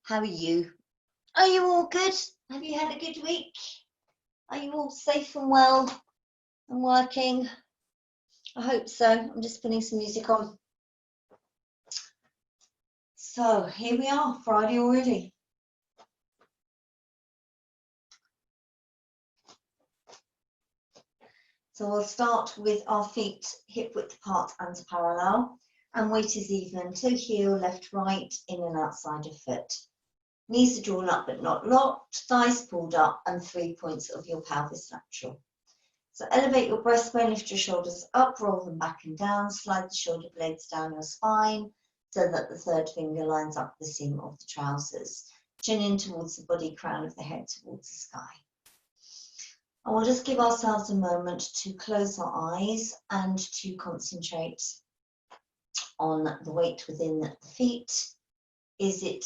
How are you? Are you all good? Have you had a good week? Are you all safe and well and working? I hope so. I'm just putting some music on. So here we are, Friday already. So we'll start with our feet hip width apart and parallel, and weight is even, toe heel, left, right, in and outside of foot. Knees are drawn up but not locked, thighs pulled up, and 3 points of your pelvis lateral. So elevate your breastbone, lift your shoulders up, roll them back and down, slide the shoulder blades down your spine so that the third finger lines up the seam of the trousers. Chin in towards the body, crown of the head towards the sky. And we'll just give ourselves a moment to close our eyes and to concentrate on the weight within the feet. Is it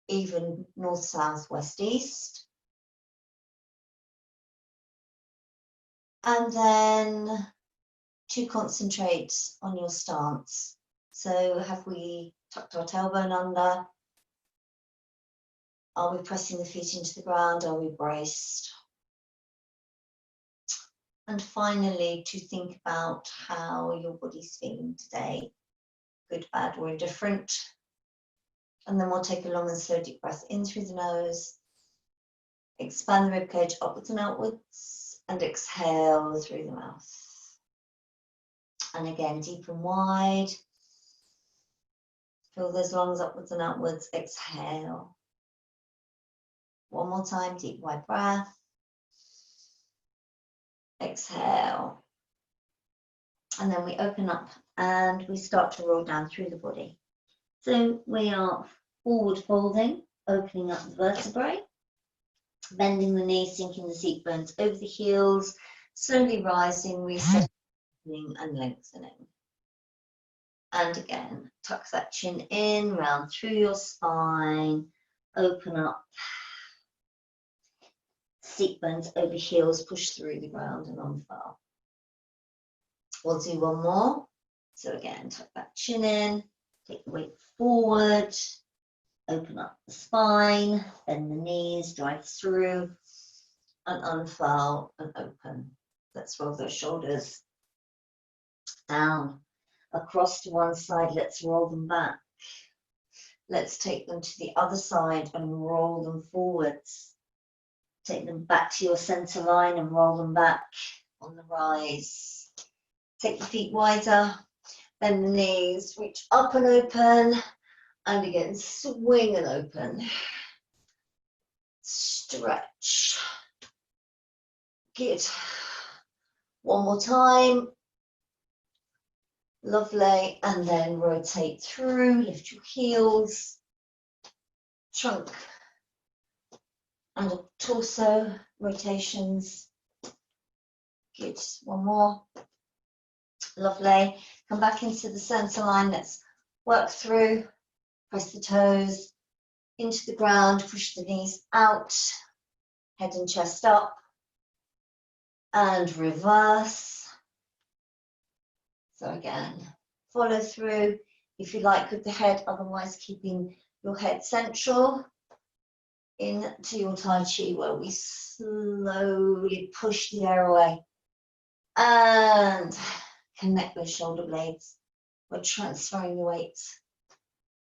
even north, south, west, east? And then to concentrate on your stance. So have we tucked our tailbone under? Are we pressing the feet into the ground? Are we braced? And finally, to think about how your body's feeling today, good, bad, or indifferent. And then we'll take a long and slow deep breath in through the nose, expand the ribcage upwards and outwards, and exhale through the mouth. And again, deep and wide. Fill those lungs upwards and outwards, exhale. One more time, deep, wide breath. Exhale. And then we open up and we start to roll down through the body. So we are forward folding, opening up the vertebrae, bending the knees, sinking the seat bones over the heels, slowly rising, resetting and lengthening. And again, tuck that chin in, round through your spine, open up, seat bones over heels, push through the ground and unfurl. We'll do one more. So again, tuck that chin in, take the weight forward, open up the spine, bend the knees, drive through, and unfurl and open. Let's roll those shoulders down, across to one side. Let's roll them back. Let's take them to the other side and roll them forwards. Take them back to your center line and roll them back on the rise. Take the feet wider, bend the knees, reach up and open, and again, swing and open. Stretch. Good. One more time. Lovely. And then rotate through, lift your heels, trunk and torso rotations. Good. One more. Lovely. Come back into the center line. Let's work through. Press the toes into the ground. Push the knees out. Head and chest up. And reverse. So again, follow through if you like with the head, otherwise keeping your head central into your Tai Chi, where we slowly push the air away and connect those shoulder blades. We're transferring the weight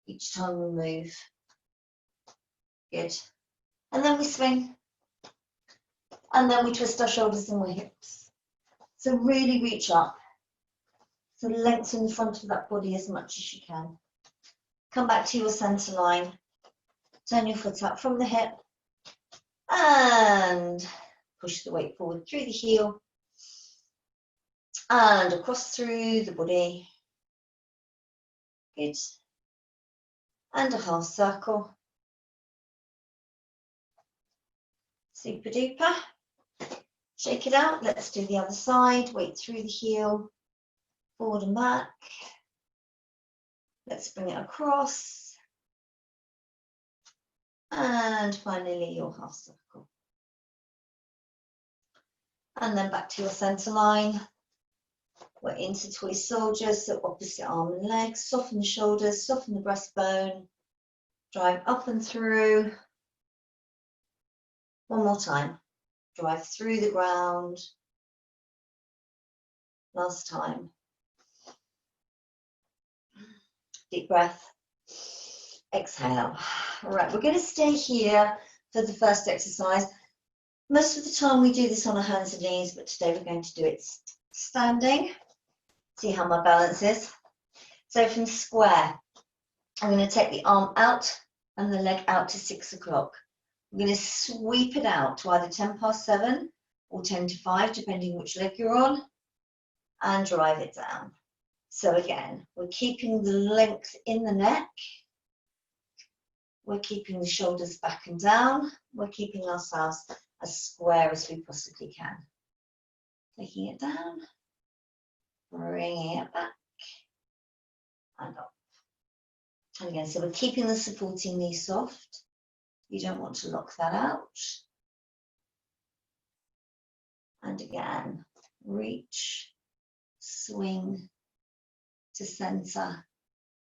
each time we move. Good. And then we swing. And then we twist our shoulders and our hips. So really reach up. So lengthen the front of that body as much as you can. Come back to your center line. Turn your foot up from the hip. And push the weight forward through the heel. And across through the body. Good. And a half circle. Super duper. Shake it out. Let's do the other side. Weight through the heel. Forward and back. Let's bring it across. And finally your half circle. And then back to your center line. We're into toy soldiers, so opposite arm and leg. Soften the shoulders, soften the breastbone. drive up and through. One more time, drive through the ground. Last time. Deep breath. Exhale. All right, we're going to stay here for the first exercise. Most of the time we do this on our hands and knees, but today we're going to do it standing. See how my balance is. So from square, I'm going to take the arm out and the leg out to 6 o'clock. I'm going to sweep it out to either 10 past 7 or 10 to 5, depending which leg you're on, and drive it down. So again, we're keeping the length in the neck. We're keeping the shoulders back and down. We're keeping ourselves as square as we possibly can. Taking it down, bringing it back, and up. And again, so we're keeping the supporting knee soft. You don't want to lock that out. And again, reach, swing to center.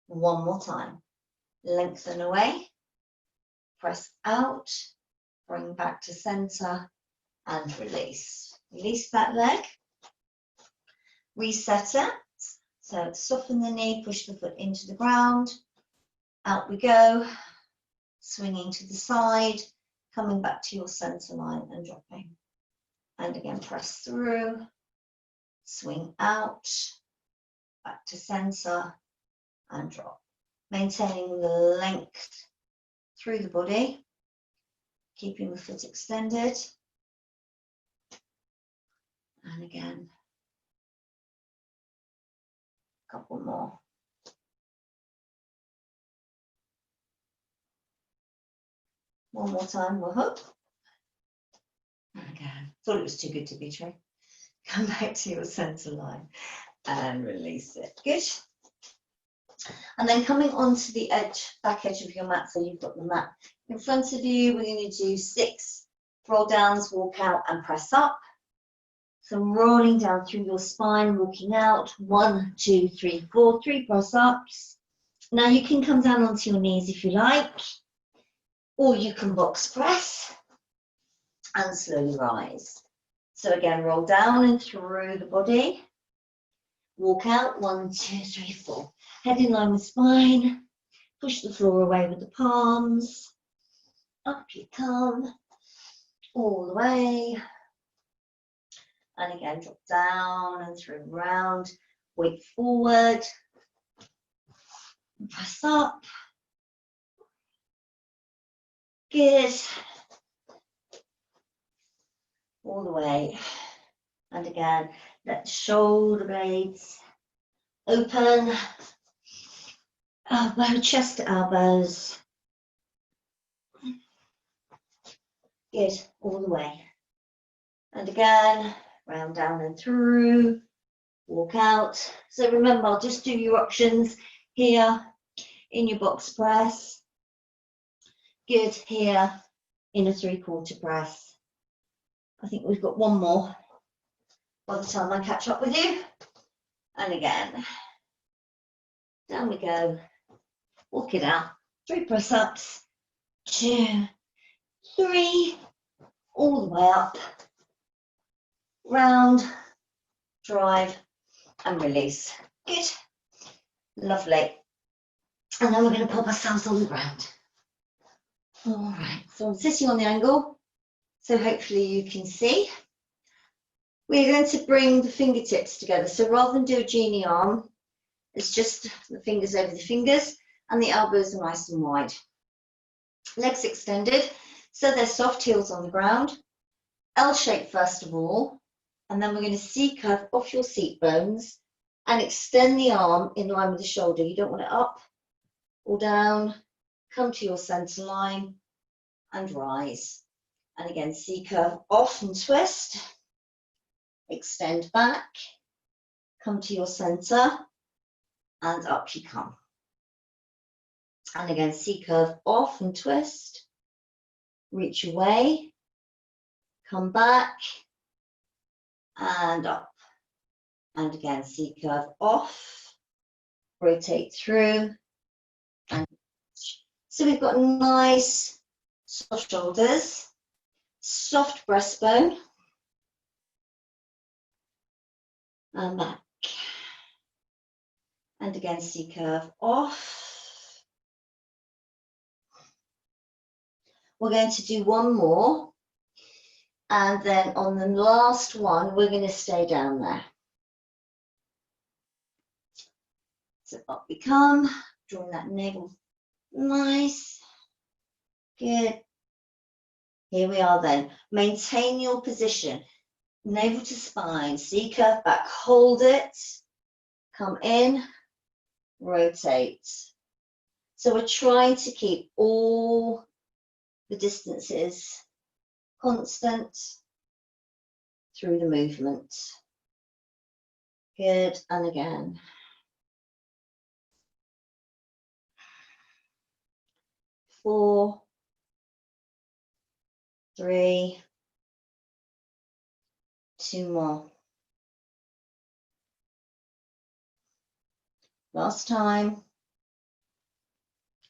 One more time. Lengthen away, press out, bring back to center, and release. Release that leg. Reset it. So soften the knee, push the foot into the ground. Out we go. Swinging to the side, coming back to your center line and dropping. And again, press through, swing out, back to center, and drop. Maintaining the length through the body, keeping the foot extended. And again, a couple more. One more time, we'll hook. And again, thought it was too good to be true. Come back to your center line and release it. Good. And then coming onto the edge, back edge of your mat, so you've got the mat in front of you, we're going to do 6 roll downs, walk out and press up. So rolling down through your spine, walking out, 1, 2, 3, 4, 3 press ups. Now you can come down onto your knees if you like, or you can box press and slowly rise. So again, roll down and through the body. Walk out, 1, 2, 3, 4. Head in line with spine. Push the floor away with the palms. Up you come, all the way. And again, drop down and through round. Weight forward. Press up. Good. All the way. And again, let the shoulder blades open. Elbow, chest to elbows. Good. All the way. And again, round down and through. Walk out. So remember, just do your options here in your box press. Good, here in a 3/4 press. I think we've got one more by the time I catch up with you. And again, down we go. Walk it out. 3 press ups. 2, 3. All the way up. Round, drive, and release. Good. Lovely. And then we're going to pop ourselves on the ground. All right, so I'm sitting on the angle, so hopefully you can see. We're going to bring the fingertips together. So rather than do a genie arm, it's just the fingers over the fingers and the elbows are nice and wide. Legs extended, so they're soft, heels on the ground. L shape first of all, and then we're going to C-curve off your seat bones and extend the arm in line with the shoulder. You don't want it up or down. Come to your center line and rise. And again, C-curve off and twist. Extend back. Come to your center and up you come. And again, C-curve off and twist. Reach away. Come back and up. And again, C-curve off. Rotate through and So we've got nice soft shoulders, soft breastbone, and back. And again, C-curve off. We're going to do one more. And then on the last one, we're going to stay down there. So up we come, drawing that navel nice. Good. Here we are then. Maintain your position. Navel to spine, C-curve back, hold it. Come in, rotate. So we're trying to keep all the distances constant through the movement. Good, and again. 4, 3, 2 more. Last time.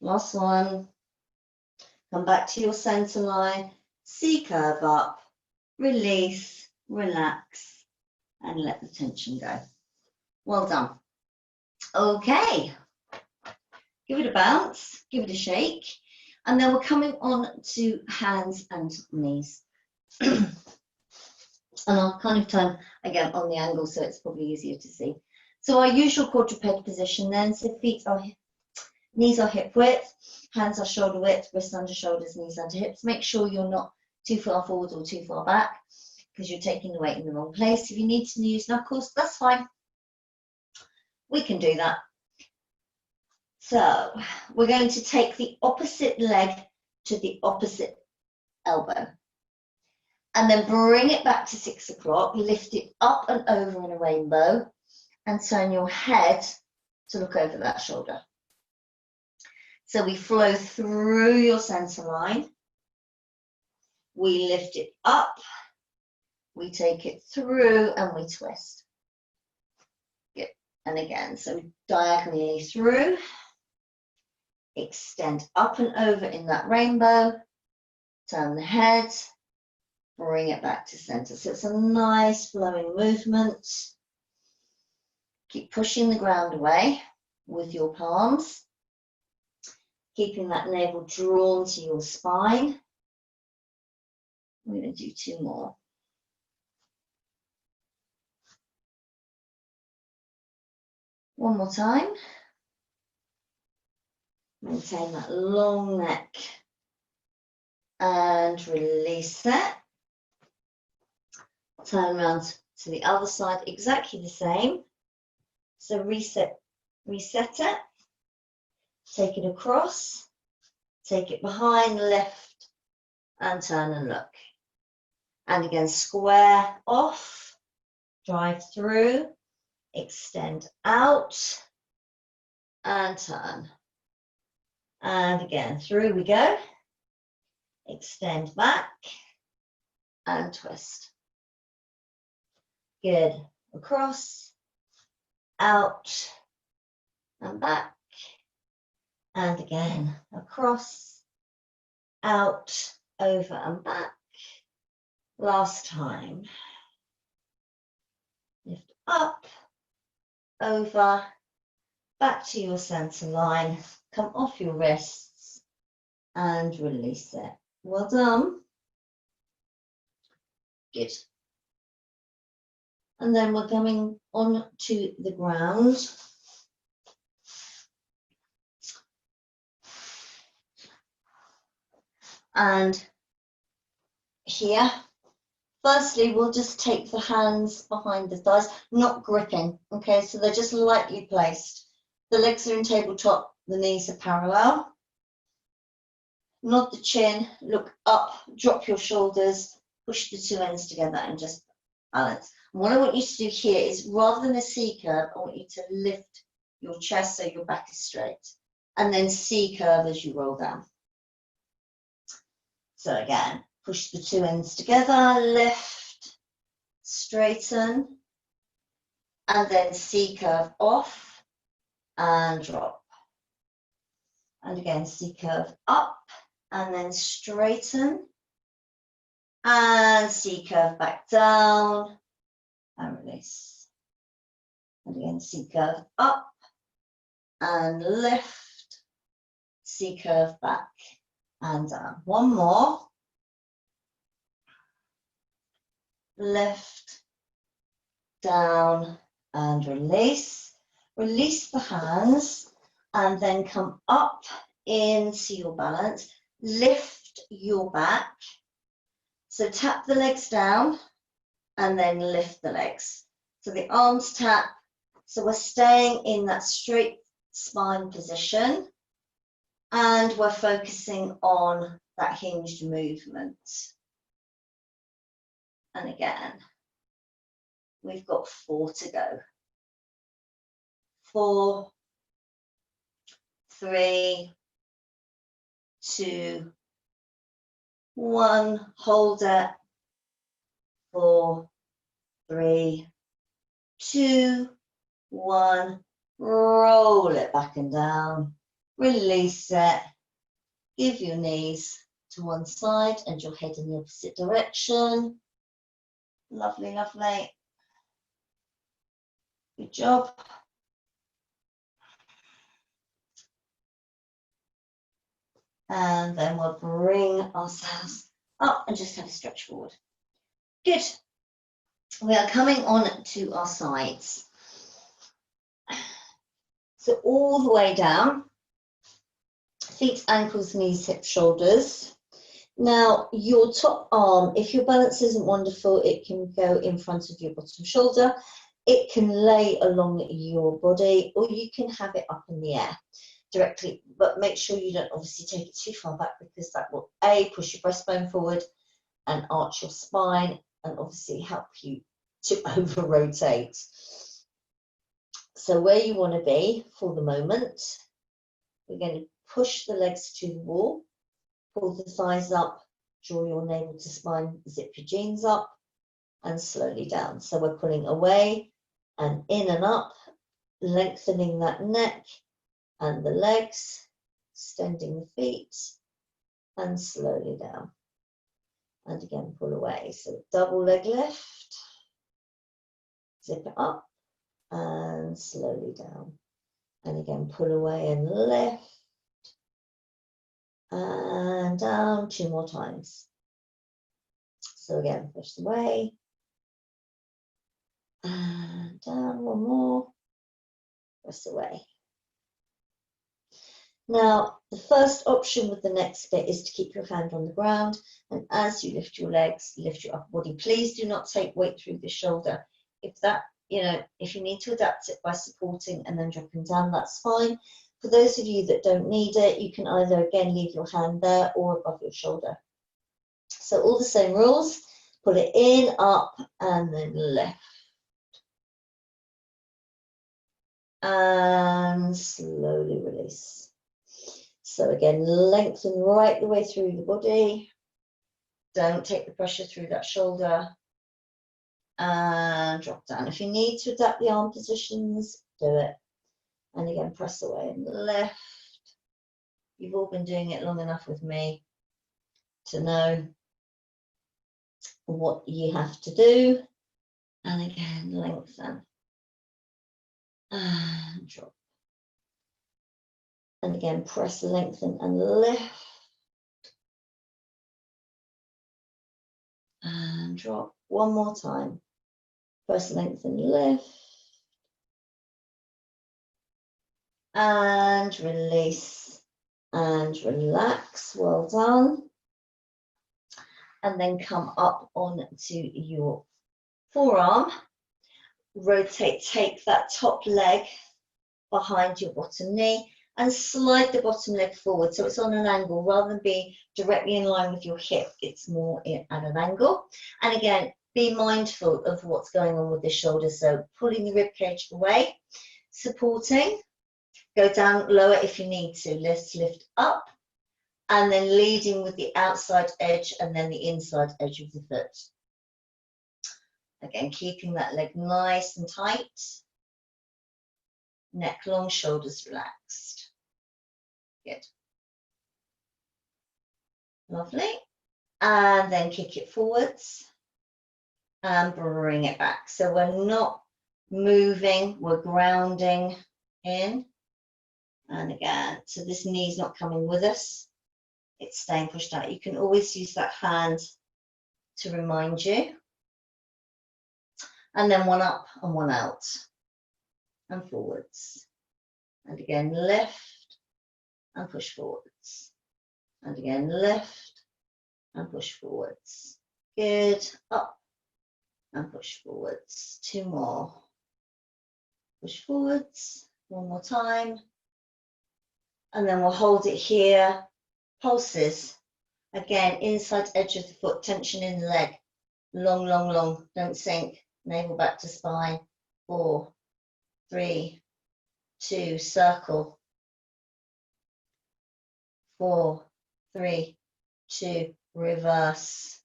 Last one. Come back to your center line. C-curve up. Release, relax, and let the tension go. Well done. Okay. Give it a bounce, give it a shake. And then we're coming on to hands and knees. And I'll kind of turn again on the angle so it's probably easier to see. So our usual quadruped position then, so feet are, knees are hip width, hands are shoulder width, wrists under shoulders, knees under hips. Make sure you're not too far forward or too far back because you're taking the weight in the wrong place. If you need to use knuckles, that's fine. We can do that. So we're going to take the opposite leg to the opposite elbow. And then bring it back to 6 o'clock, lift it up and over in a rainbow, and turn your head to look over that shoulder. So we flow through your center line. We lift it up, we take it through, and we twist. Good. And again, so diagonally through, extend up and over in that rainbow, turn the head, bring it back to center. So it's a nice flowing movement. Keep pushing the ground away with your palms, keeping that navel drawn to your spine. We're going to do 2 more. One more time. Maintain that long neck and release it. Turn around to the other side, exactly the same. So reset it, take it across, take it behind, lift, and turn and look. And again, square off, drive through, extend out, and turn. And again, through we go, extend back, and twist. Good, across, out, and back, and again, across, out, over and back. Last time. Lift up, over, back to your center line, come off your wrists, and release it. Well done. Good. And then we're coming on to the ground. And here, firstly, we'll just take the hands behind the thighs, not gripping, okay? So they're just lightly placed. The legs are in tabletop, the knees are parallel. Nod the chin, look up, drop your shoulders, push the 2 ends together and just balance. And what I want you to do here is, rather than a C-curve, I want you to lift your chest so your back is straight. And then C-curve as you roll down. So again, push the 2 ends together, lift, straighten, and then C-curve off and drop. And again, C-curve up and then straighten. And C-curve back down and release. And again, C-curve up and lift. C-curve back and down. One more. Lift, down and release. Release the hands and then come up into your balance. Lift your back. So tap the legs down and then lift the legs. So the arms tap. So we're staying in that straight spine position and we're focusing on that hinged movement. And again, we've got 4 to go. 4, 3, 2, 1. Hold it. 4, 3, 2, 1. Roll it back and down. Release it. Give your knees to one side and your head in the opposite direction. Lovely, lovely. Good job. And then we'll bring ourselves up and just have a stretch forward. Good. We are coming on to our sides. So all the way down, feet, ankles, knees, hips, shoulders. Now your top arm, if your balance isn't wonderful, it can go in front of your bottom shoulder. It can lay along your body, or you can have it up in the air directly, but make sure you don't obviously take it too far back, because that will push your breastbone forward and arch your spine and obviously help you to over rotate. So where you want to be for the moment, we're going to push the legs to the wall, pull the thighs up, draw your navel to spine, zip your jeans up and slowly down. So we're pulling away and in and up, lengthening that neck and the legs, extending the feet and slowly down. And again, pull away. So double leg lift, zip it up and slowly down. And again, pull away and lift and down 2 more times. So again, push away and down 1 more, press away. Now, the first option with the next bit is to keep your hand on the ground, and as you lift your legs, lift your upper body. Please do not take weight through the shoulder. If that, if you need to adapt it by supporting and then dropping down, that's fine. For those of you that don't need it, you can either again leave your hand there or above your shoulder. So all the same rules, pull it in, up, and then lift. And slowly release. So again, lengthen right the way through the body. Don't take the pressure through that shoulder. And drop down. If you need to adapt the arm positions, do it. And again, press away and lift. You've all been doing it long enough with me to know what you have to do. And again, lengthen. And drop. And again, press, lengthen and lift. And drop. 1 more time. Press, lengthen, lift. And release. And relax. Well done. And then come up onto your forearm. Rotate, take that top leg behind your bottom knee and slide the bottom leg forward so it's on an angle rather than be directly in line with your hip. It's more at an angle. And again, be mindful of what's going on with the shoulder. So pulling the rib cage away, supporting, go down lower if you need to. Let's lift up and then leading with the outside edge and then the inside edge of the foot. Again, keeping that leg nice and tight. Neck long, shoulders relaxed. Good. Lovely. And then kick it forwards and bring it back. So we're not moving, we're grounding in. And again, so this knee's not coming with us. It's staying pushed out. You can always use that hand to remind you. And then one up and one out. And forwards. And again, lift and push forwards. And again, lift and push forwards. Good. Up and push forwards. Two more. Push forwards. One more time. And then we'll hold it here. Pulses. Again, inside edge of the foot, tension in the leg. Long, long, long. Don't sink. Navel back to spine. 4, 3, 2, circle. 4, 3, 2, reverse.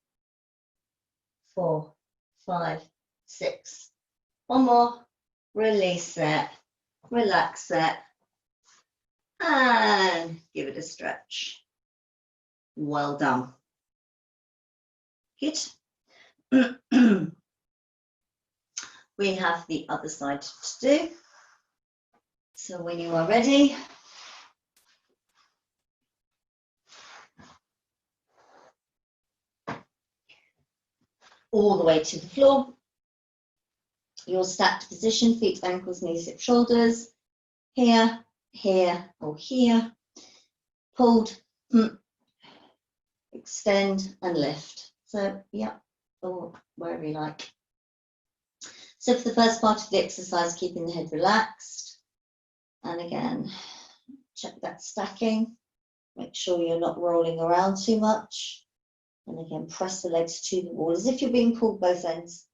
4, 5, 6. One more. Release it. Relax it. And give it a stretch. Well done. Good. We have the other side to do. So when you are ready, all the way to the floor. Your stacked position, feet, ankles, knees, hips, shoulders. Here, here, or here. Pulled, extend and lift. So, yeah, or wherever you like. So for the first part of the exercise, keeping the head relaxed. And again, check that stacking. Make sure you're not rolling around too much. And again, press the legs to the wall as if you're being pulled both ends.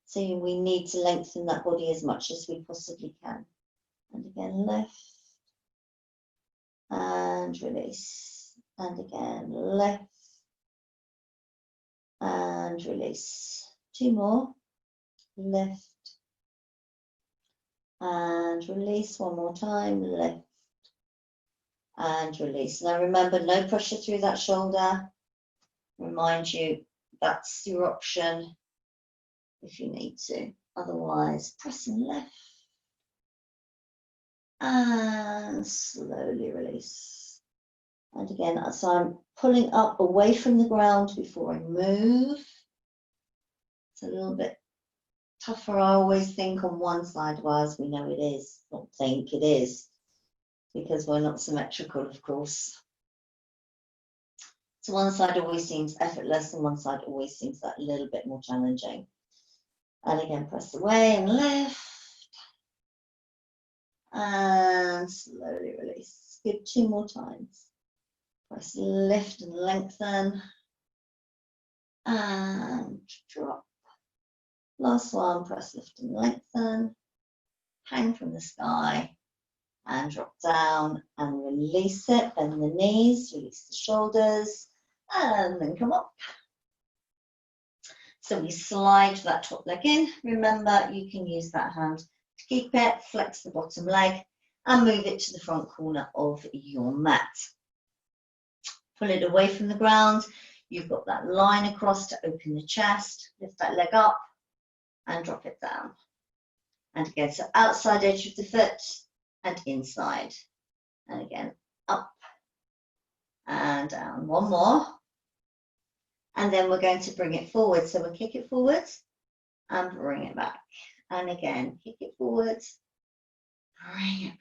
So we need to lengthen that body as much as we possibly can. And again, lift. And release. And again, lift. And release. Two more. Lift. And release one more time. Lift. And release. Now remember, no pressure through that shoulder. Remind you, that's your option if you need to. Otherwise, press and lift. And slowly release. And again, so I'm pulling up away from the ground before I move. It's a little bit tougher, I always think, on one side, whereas we know it is. Not think it is, because we're not symmetrical, of course. So one side always seems effortless and one side always seems that little bit more challenging. And again, press away and lift. And slowly release. Good, 2 more times. Press lift and lengthen. And drop. Last one, press lift and lengthen. Hang from the sky. And drop down and release it. Bend the knees, release the shoulders. And then come up. So we slide that top leg in. Remember, you can use that hand to keep it, flex the bottom leg, and move it to the front corner of your mat. Pull it away from the ground. You've got that line across to open the chest. Lift that leg up and drop it down. And again, so outside edge of the foot and inside. And again, up and down. One more. And then we're going to bring it forward. So we'll kick it forwards and bring it back. And again, kick it forwards, bring it back.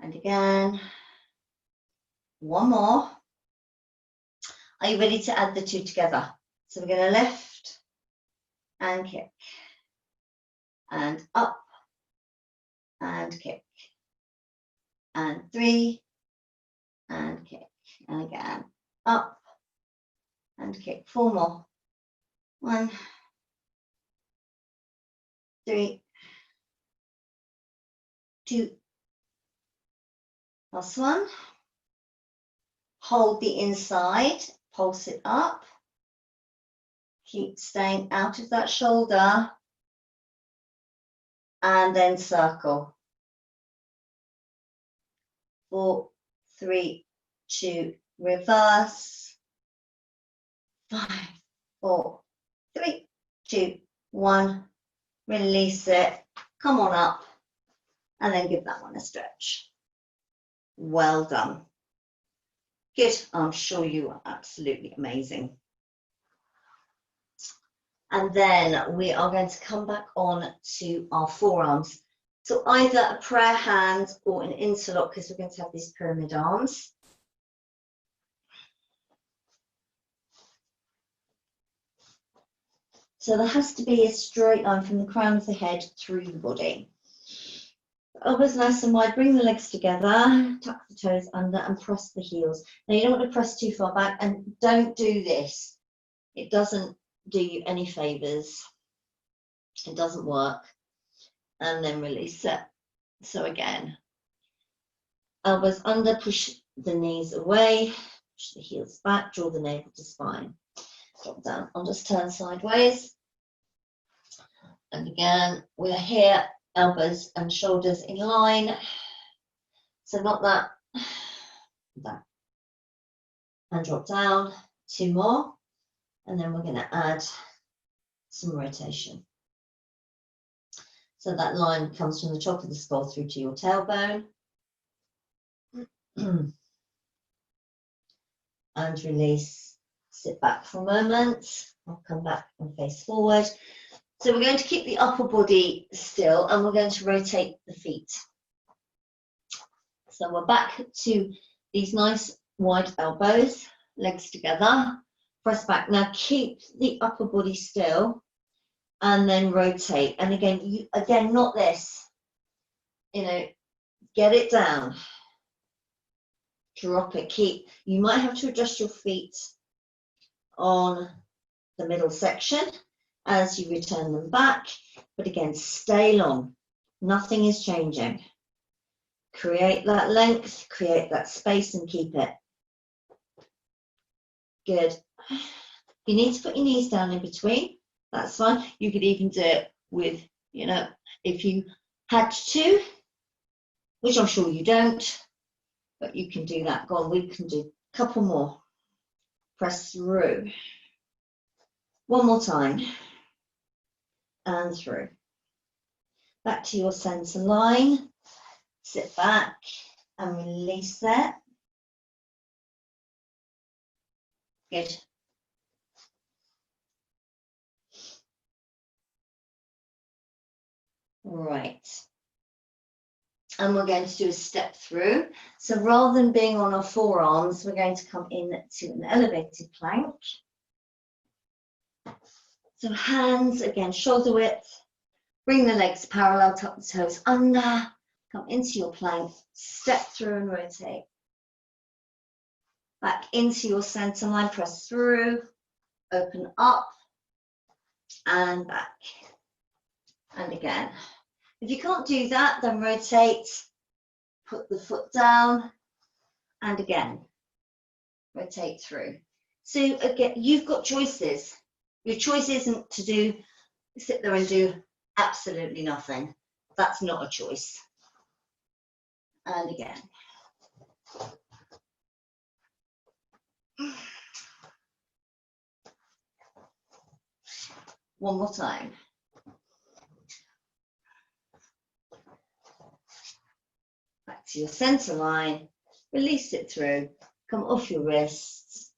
And again, one more. Are you ready to add the two together? So we're going to lift and kick. And up and kick. And 3 and kick. And again, up and kick. 4 more. 1, 3, 2, last one. Hold the inside, pulse it up. Keep staying out of that shoulder. And then circle. 4, 3, 2, reverse. 5, 4, 3, 2, 1. Release it. Come on up. And then give that one a stretch. Well done. Good. I'm sure you are absolutely amazing. And then we are going to come back on to our forearms. So either a prayer hand or an interlock, because we're going to have these pyramid arms. So there has to be a straight line from the crown of the head through the body. Elbows nice and wide, bring the legs together, tuck the toes under and press the heels. Now you don't want to press too far back, and don't do this. It doesn't do you any favours. It doesn't work. And then release it. So again, elbows under, push the knees away, push the heels back, draw the navel to spine. Drop down, I'll just turn sideways. And again, we're here, elbows and shoulders in line. So not that, that. And drop down, 2 more. And then we're going to add some rotation. So that line comes from the top of the skull through to your tailbone. And release. Sit back for a moment. I'll come back and face forward. So we're going to keep the upper body still, and we're going to rotate the feet. So we're back to these nice wide elbows, legs together, press back. Now keep the upper body still, and then rotate. And again, not this, get it down, drop it, keep. You might have to adjust your feet on the middle section as you return them back, but again, stay long. Nothing is changing. Create that length, create that space, and keep it. Good. You need to put your knees down in between. That's fine. You could even do it with, if you had to, which I'm sure you don't, but you can do that. Go on, we can do a couple more. Press through. One more time. And through. Back to your center line. Sit back and release it. Good. Right. And we're going to do a step through. So rather than being on our forearms, we're going to come in to an elevated plank. So hands, again, shoulder width. Bring the legs parallel, tuck the toes under. Come into your plank, step through and rotate. Back into your center line, press through, open up, and back. And again. If you can't do that, then rotate, put the foot down, and again, rotate through. So again, you've got choices. Your choice isn't to sit there and do absolutely nothing. That's not a choice. And again. One more time. Back to your center line, release it through, come off your wrists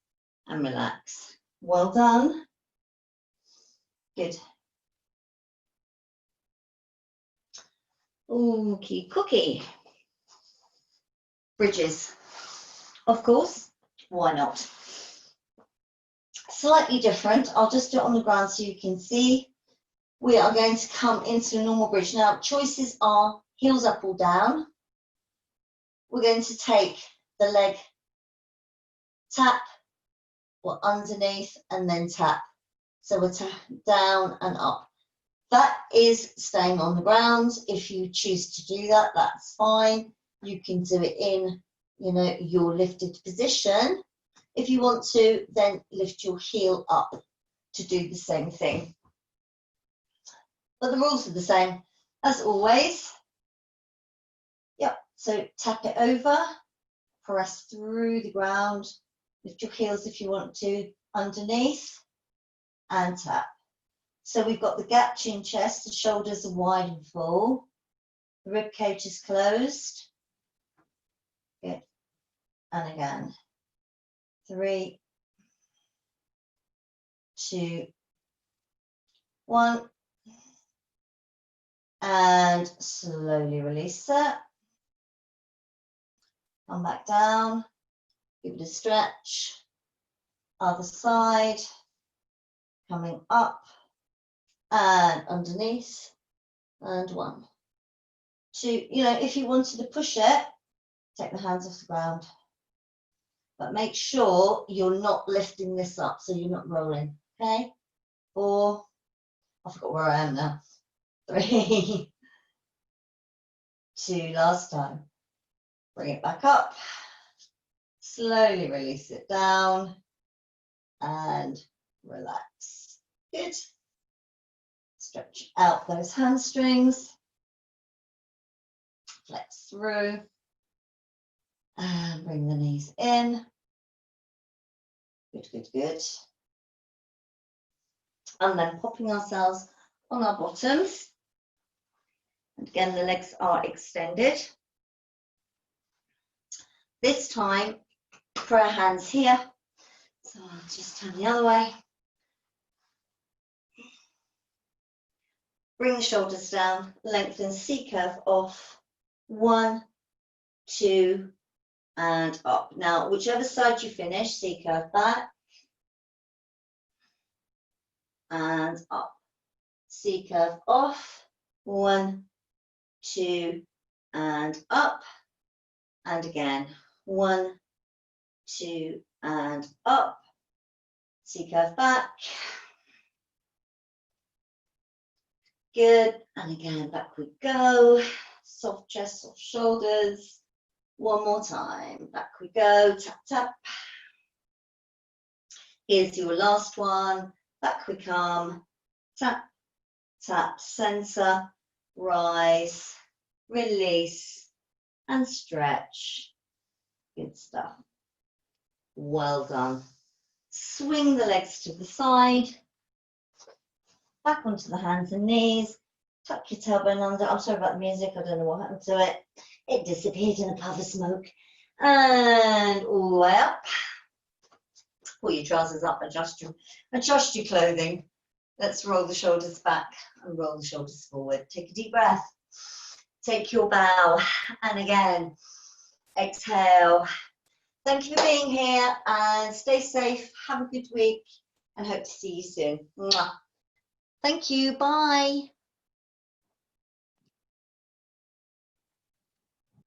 and relax. Well done. Good. Okay, cookie. Bridges. Of course, why not? Slightly different. I'll just do it on the ground so you can see. We are going to come into a normal bridge. Now, choices are heels up or down. We're going to take the leg tap or underneath and then tap. So we're down and up. That is staying on the ground. If you choose to do that, that's fine. You can do it in, your lifted position. If you want to, then lift your heel up to do the same thing. But the rules are the same as always. Yep, so tap it over press through the ground, lift your heels if you want to, underneath, and tap. So we've got the gap chin chest, the shoulders are wide and full, the rib cage is closed. Good. And again. 3, 2, 1. And slowly release it. Come back down. Give it a stretch. Other side. Coming up. And underneath. And 1, 2. You know, if you wanted to push it, take the hands off the ground. But make sure you're not lifting this up, so you're not rolling. Okay? 4. I forgot where I am now. 3, 2, last time. Bring it back up. Slowly release it down and relax. Good. Stretch out those hamstrings. Flex through. And bring the knees in. Good, good, good. And then popping ourselves on our bottoms. And again, the legs are extended. This time, for our hands here. So I'll just turn the other way. Bring the shoulders down, lengthen C-curve off. 1, 2, and up. Now, whichever side you finish, C-curve back. And up. C-curve off. 1, 2, and up. And again. 1, 2, and up. C-curve back. Good. And again, back we go. Soft chest, soft shoulders. One more time. Back we go. Tap, tap. Here's your last one. Back we come. Tap, tap, center, rise, release, and stretch. Good stuff. Well done. Swing the legs to the side. Back onto the hands and knees. Tuck your tailbone under. I'm sorry about the music. I don't know what happened to it. It disappeared in a puff of smoke. And all the way up. Pull your trousers up. Adjust your clothing. Let's roll the shoulders back and roll the shoulders forward. Take a deep breath. Take your bow. And again, exhale. Thank you for being here and stay safe. Have a good week and hope to see you soon. Mwah. Thank you. Bye.